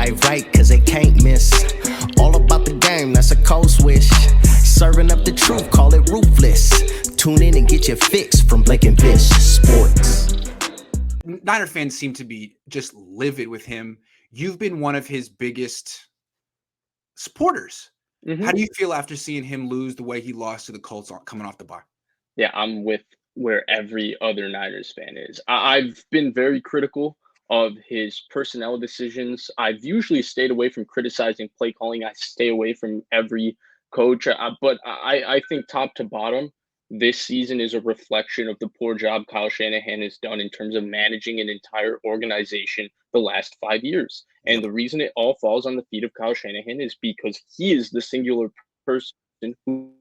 life right, cause it can't miss. All about the game, that's a cold switch. Serving up the truth, call it ruthless. Tune in and get your fix from Blake and Vish Sports. Niner fans seem to be just livid with him. You've been one of his biggest supporters. How do you feel after seeing him lose the way he lost to the Colts coming off the bye? Yeah, I'm with where every other Niners fan is. I've been very critical of his personnel decisions. I've usually stayed away from criticizing play calling. I stay away from every coach, but I think top to bottom, this season is a reflection of the poor job Kyle Shanahan has done in terms of managing an entire organization the last 5 years. And the reason it all falls on the feet of Kyle Shanahan is because he is the singular person who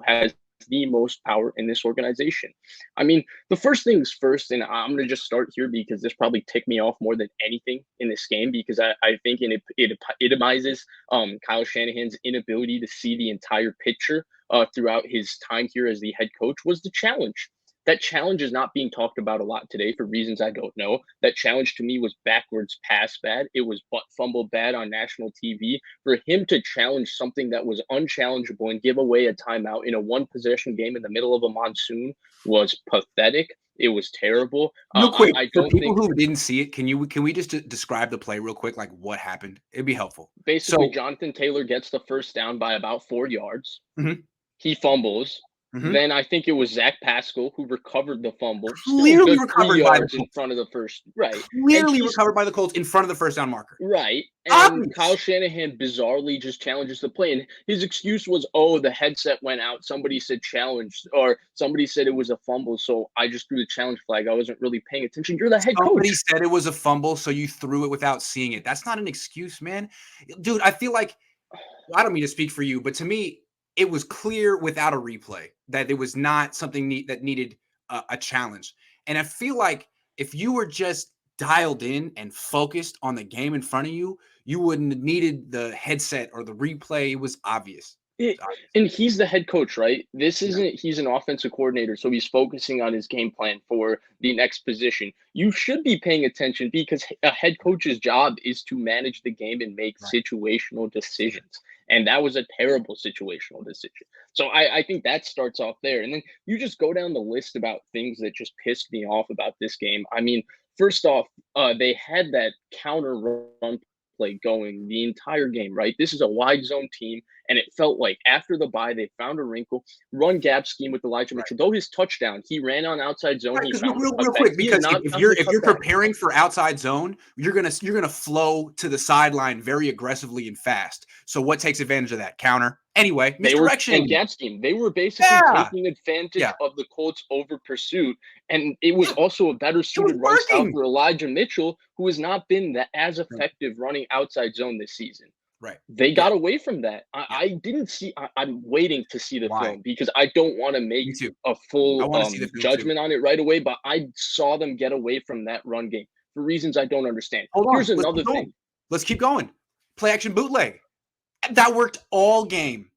has the most power in this organization. I mean, the first things first, and I'm going to just start here because this probably ticked me off more than anything in this game, because I think it epitomizes Kyle Shanahan's inability to see the entire picture throughout his time here as the head coach, was the challenge. That challenge is not being talked about a lot today for reasons I don't know. That challenge to me was backwards pass bad. It was butt fumble bad on national TV. For him to challenge something that was unchallengeable and give away a timeout in a one possession game in the middle of a monsoon was pathetic. It was terrible. Real quick, for people who didn't see it, can we just describe the play real quick, like what happened? It'd be helpful. Basically, Jonathan Taylor gets the first down by about 4 yards. He fumbles. Then I think it was Zach Pascal who recovered the fumble. Clearly recovered by the Colts in front of the first, right? Clearly recovered by the Colts in front of the first down marker. Right. And Kyle Shanahan bizarrely just challenges the play. And his excuse was, oh, the headset went out. Somebody said challenge, or somebody said it was a fumble. So I just threw the challenge flag. I wasn't really paying attention. You're the head coach. Somebody said it was a fumble, so you threw it without seeing it. That's not an excuse, man. Dude, I feel like, I don't mean to speak for you, but to me, it was clear without a replay that it was not something that needed a challenge. And I feel like if you were just dialed in and focused on the game in front of you, you wouldn't have needed the headset or the replay. It was obvious. And he's the head coach, right? He's an offensive coordinator, so he's focusing on his game plan for the next position. You should be paying attention because a head coach's job is to manage the game and make situational decisions. And that was a terrible situational decision. So I think that starts off there. And then you just go down the list about things that just pissed me off about this game. I mean, first off, they had that counter run play going the entire game, right? This is a wide zone team, and it felt like after the bye, they found a wrinkle, run gap scheme with Elijah Mitchell. Though his touchdown, he ran on outside zone. Real quick, because if you're preparing for outside zone, you're gonna flow to the sideline very aggressively and fast. So what takes advantage of that? Counter. Anyway, misdirection and gap scheme. They were basically taking advantage of the Colts over pursuit, and it was also a better suited run style for Elijah Mitchell, who has not been as effective running outside zone this season. Right. They got away from that. I didn't see. I'm waiting to see the film because I don't want to make a full judgment on it right away. But I saw them get away from that run game for reasons I don't understand. Here's another thing. Let's keep going. Play action bootleg. That worked all game.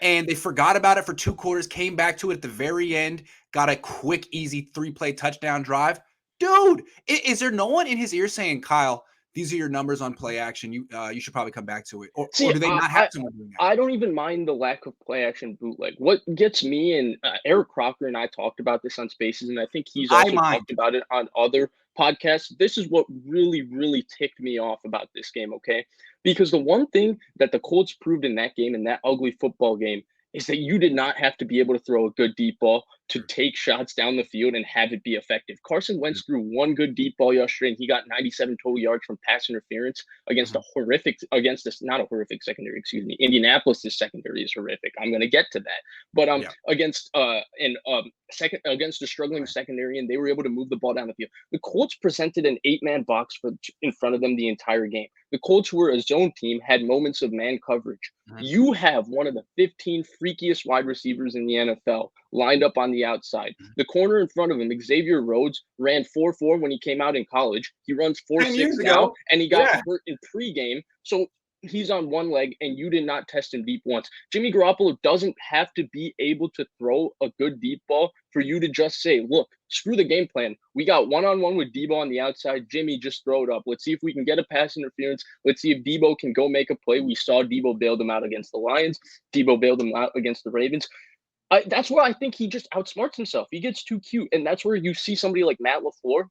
And they forgot about it for 2 quarters, came back to it at the very end, got a quick, easy 3-play touchdown drive. Dude, is there no one in his ear saying, Kyle, these are your numbers on play action. You should probably come back to it. Or do they not have someone doing that? I don't even mind the lack of play action bootleg. What gets me, and Eric Crocker and I talked about this on Spaces, and I think he's also talked about it on other podcasts. This is what really, really ticked me off about this game, okay? Because the one thing that the Colts proved in that game, in that ugly football game, is that you did not have to be able to throw a good deep ball to take shots down the field and have it be effective. Carson Wentz threw one good deep ball yesterday, and he got 97 total yards from pass interference against not a horrific secondary, excuse me. Indianapolis' secondary is horrific. I'm going to get to that. But against a struggling secondary, and they were able to move the ball down the field. The Colts presented an 8-man box in front of them the entire game. The Colts, who were a zone team, had moments of man coverage. You have one of the 15 freakiest wide receivers in the NFL lined up on the outside. The corner in front of him, Xavier Rhodes, ran 4.4 when he came out in college. He runs 4.6 now, and he got hurt in pregame. So he's on one leg, and you did not test him deep once. Jimmy Garoppolo doesn't have to be able to throw a good deep ball for you to just say, look, screw the game plan. We got one-on-one with Debo on the outside. Jimmy, just throw it up. Let's see if we can get a pass interference. Let's see if Debo can go make a play. We saw Debo bailed him out against the Lions. Debo bailed him out against the Ravens. That's where I think he just outsmarts himself. He gets too cute. And that's where you see somebody like Matt LaFleur.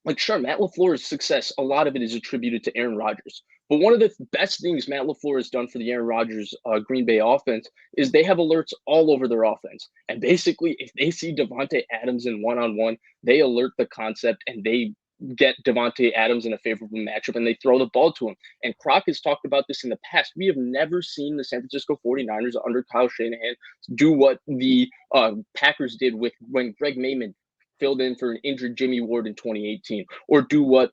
Like, sure, Matt LaFleur's success, a lot of it is attributed to Aaron Rodgers. But one of the best things Matt LaFleur has done for the Aaron Rodgers Green Bay offense is they have alerts all over their offense. And basically, if they see Devontae Adams in one-on-one, they alert the concept and they get Devontae Adams in a favorable matchup and they throw the ball to him. And Croc has talked about this in the past. We have never seen the San Francisco 49ers under Kyle Shanahan do what the Packers did with when Greg Maman filled in for an injured Jimmy Ward in 2018, or do what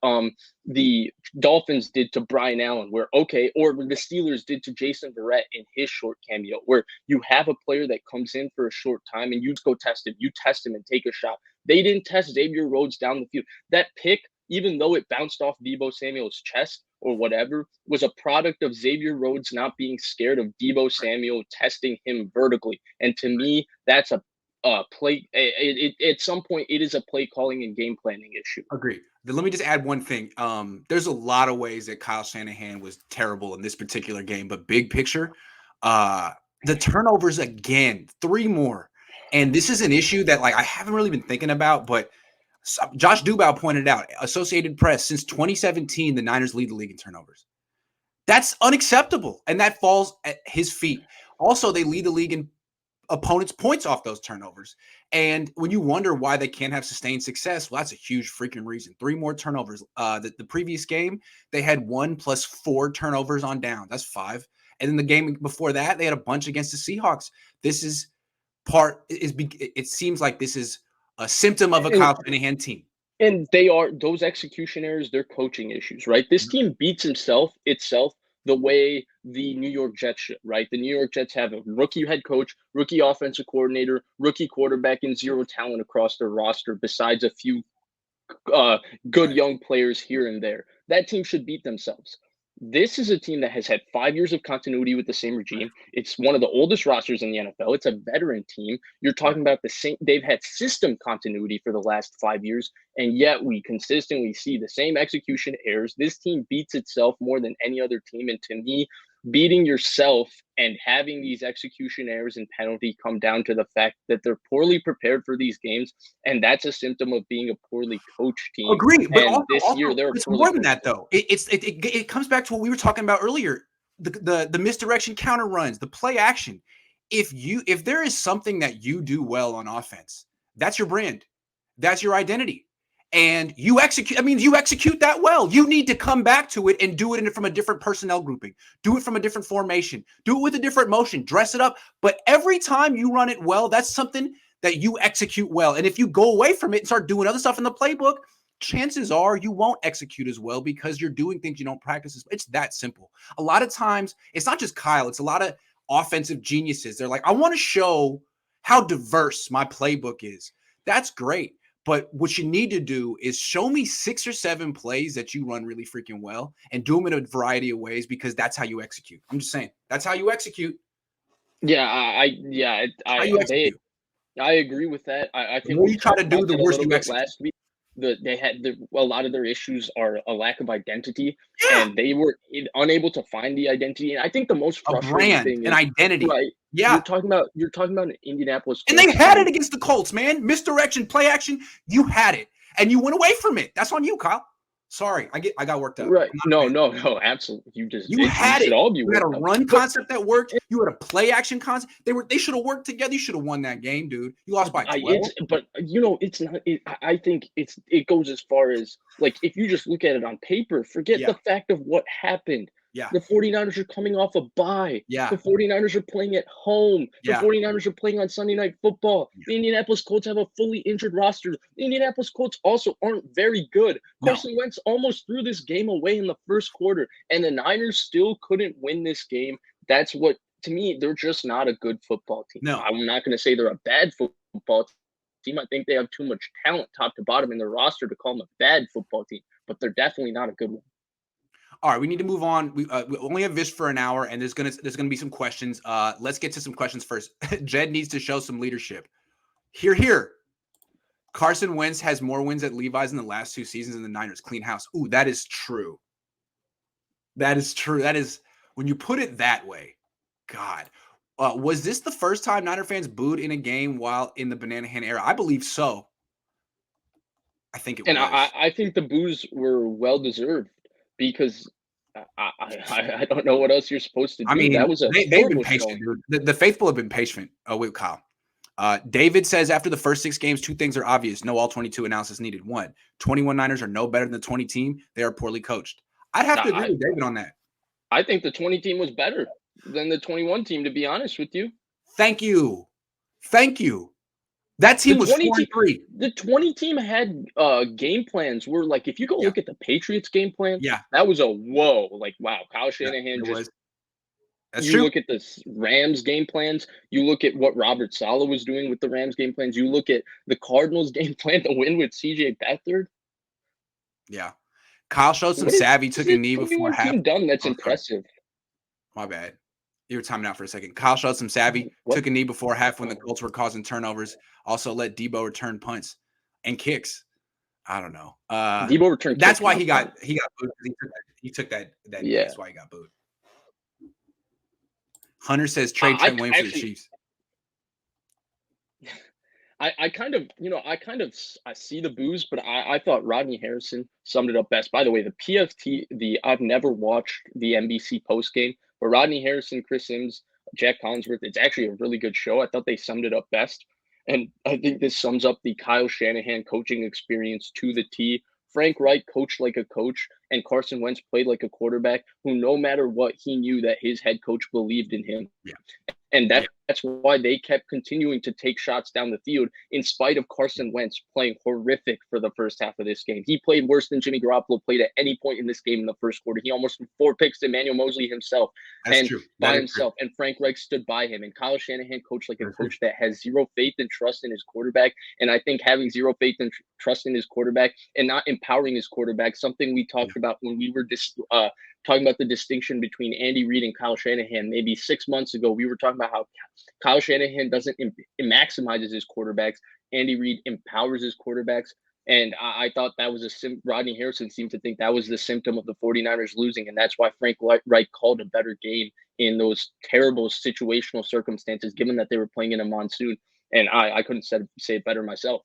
the Dolphins did to Brian Allen, or the Steelers did to Jason Verrett in his short cameo, where you have a player that comes in for a short time and you just go test him. You test him and take a shot. They didn't test Xavier Rhodes down the field. That pick, even though it bounced off Deebo Samuel's chest or whatever, was a product of Xavier Rhodes not being scared of Deebo Samuel testing him vertically. And to me, that's a play. At some point, it is a play calling and game planning issue. Agreed. Then let me just add one thing. There's a lot of ways that Kyle Shanahan was terrible in this particular game, but big picture, the turnovers again, 3 more. And this is an issue that I haven't really been thinking about, but Josh Dubow pointed out, Associated Press, since 2017, the Niners lead the league in turnovers. That's unacceptable, and that falls at his feet. Also, they lead the league in opponents' points off those turnovers. And when you wonder why they can't have sustained success, well, that's a huge freaking reason. 3 more turnovers. The previous game, they had 1 plus 4 turnovers on down. That's 5. And then the game before that, they had a bunch against the Seahawks. This is it seems like this is a symptom of a Kyle Shanahan team. And they are those execution errors, they're coaching issues, right? This team beats itself the way the New York Jets should, right? The New York Jets have a rookie head coach, rookie offensive coordinator, rookie quarterback, and 0 talent across their roster, besides a few good young players here and there. That team should beat themselves. This is a team that has had 5 years of continuity with the same regime. It's one of the oldest rosters in the NFL. It's a veteran team. You're talking about the same. They've had system continuity for the last 5 years, and yet we consistently see the same execution errors. This team beats itself more than any other team, and to me, beating yourself and having these execution errors and penalty come down to the fact that they're poorly prepared for these games, and that's a symptom of being a poorly coached team. Agree, but and this year they're it's more than that though. It comes back to what we were talking about earlier: the misdirection counter runs, the play action. If there is something that you do well on offense, that's your brand, that's your identity. And you execute that well. You need to come back to it and do it from a different personnel grouping. Do it from a different formation. Do it with a different motion. Dress it up. But every time you run it well, that's something that you execute well. And if you go away from it and start doing other stuff in the playbook, chances are you won't execute as well because you're doing things you don't practice. It's that simple. A lot of times, it's not just Kyle. It's a lot of offensive geniuses. They're like, I want to show how diverse my playbook is. That's great. But what you need to do is show me 6 or 7 plays that you run really freaking well and do them in a variety of ways, because that's how you execute. I'm just saying, that's how you execute. Yeah, I agree with that. I think the more you try to do, the worse you execute. Last week, a lot of their issues are a lack of identity, and they were unable to find the identity. And I think the most frustrating thing is an identity. Right. Yeah, you're talking about an Indianapolis Colts, and they had it against the Colts, man. Misdirection, play action. You had it, and you went away from it. That's on you, Kyle. Sorry, I got worked up. Right? No, absolutely. You had it. You had a run concept that worked. You had a play action concept. They should have worked together. You should have won that game, dude. You lost by 12. It's not. I think it goes as far as, like, if you just look at it on paper, forget the fact of what happened. Yeah. The 49ers are coming off a bye. Yeah. The 49ers are playing at home. Yeah. The 49ers are playing on Sunday Night Football. Yeah. The Indianapolis Colts have a fully injured roster. The Indianapolis Colts also aren't very good. Carson Wentz almost threw this game away in the first quarter, and the Niners still couldn't win this game. That's what, to me, they're just not a good football team. No. I'm not going to say they're a bad football team. I think they have too much talent top to bottom in their roster to call them a bad football team, but they're definitely not a good one. All right, we need to move on. We only have Vish for an hour, and there's gonna be some questions. Let's get to some questions first. Jed needs to show some leadership. Here. Carson Wentz has more wins at Levi's in the last 2 seasons than the Niners. Clean house. Ooh, that is true. That is true. That is, when you put it that way, God. Was this the first time Niner fans booed in a game while in the Banana Hand era? I believe so. I think it And was. I think the boos were well deserved because I don't know what else you're supposed to I do. mean, That was a they've been horrible patient, showing. dude. The faithful have been patient with Kyle. David says after the first 6 games, 2 things are obvious. No all 22 analysis needed. 1, 21 Niners are no better than the 20 team. They are poorly coached. I'd have to agree I with David on that. I think the 20 team was better than the 21 team, to be honest with you. Thank you. Thank you. That The team was 20 4 and team 3. the 20 team had game plans where, like, if you go Yeah. look at the Patriots game plan, Yeah. that was a whoa, like, wow, Kyle Yeah. Shanahan It just was. That's you true. look at the Rams game plans, you look at what Robert Saleh was doing with the Rams game plans, you look at the Cardinals game plan to win with CJ Beathard. Yeah. Kyle showed some What has savvy, took a the knee before 21 half. team done that's Oh, sorry. impressive? My bad. You were timing out for a second. Kyle showed some savvy, What? took a knee before half when the Colts were causing turnovers. Also let Debo return punts and kicks. I don't know. Debo returned That's kicks, why not he got punts. booed. He took that knee. Yeah. That's why he got booed. Hunter says trade Trent Williams to the Actually, Chiefs. I kind of, I see the booze, but I thought Rodney Harrison summed it up best. By the way, the PFT, I've never watched the NBC post game, but Rodney Harrison, Chris Sims, Jack Collinsworth, it's actually a really good show. I thought they summed it up best. And I think this sums up the Kyle Shanahan coaching experience to the T. Frank Reich coached like a coach, and Carson Wentz played like a quarterback who, no matter what, he knew that his head coach believed in him. Yeah. And Yeah. that's why they kept continuing to take shots down the field in spite of Carson Wentz playing horrific for the first half of this game. He played worse than Jimmy Garoppolo played at any point in this game in the first quarter. He almost threw 4 picks to Emmanuel Mosley himself That's and true. by That is true. himself. And Frank Reich stood by him. And Kyle Shanahan coached like a That's true. coach that has zero faith and trust in his quarterback. And I think having zero faith and trust in his quarterback and not empowering his quarterback, something we talked about when we were talking about the distinction between Andy Reid and Kyle Shanahan maybe 6 months ago. We were talking about how Kyle Shanahan doesn't maximizes his quarterbacks. Andy Reid empowers his quarterbacks. And I thought that was Rodney Harrison seemed to think that was the symptom of the 49ers losing. And that's why Frank Reich called a better game in those terrible situational circumstances, given that they were playing in a monsoon. And I couldn't say it better myself.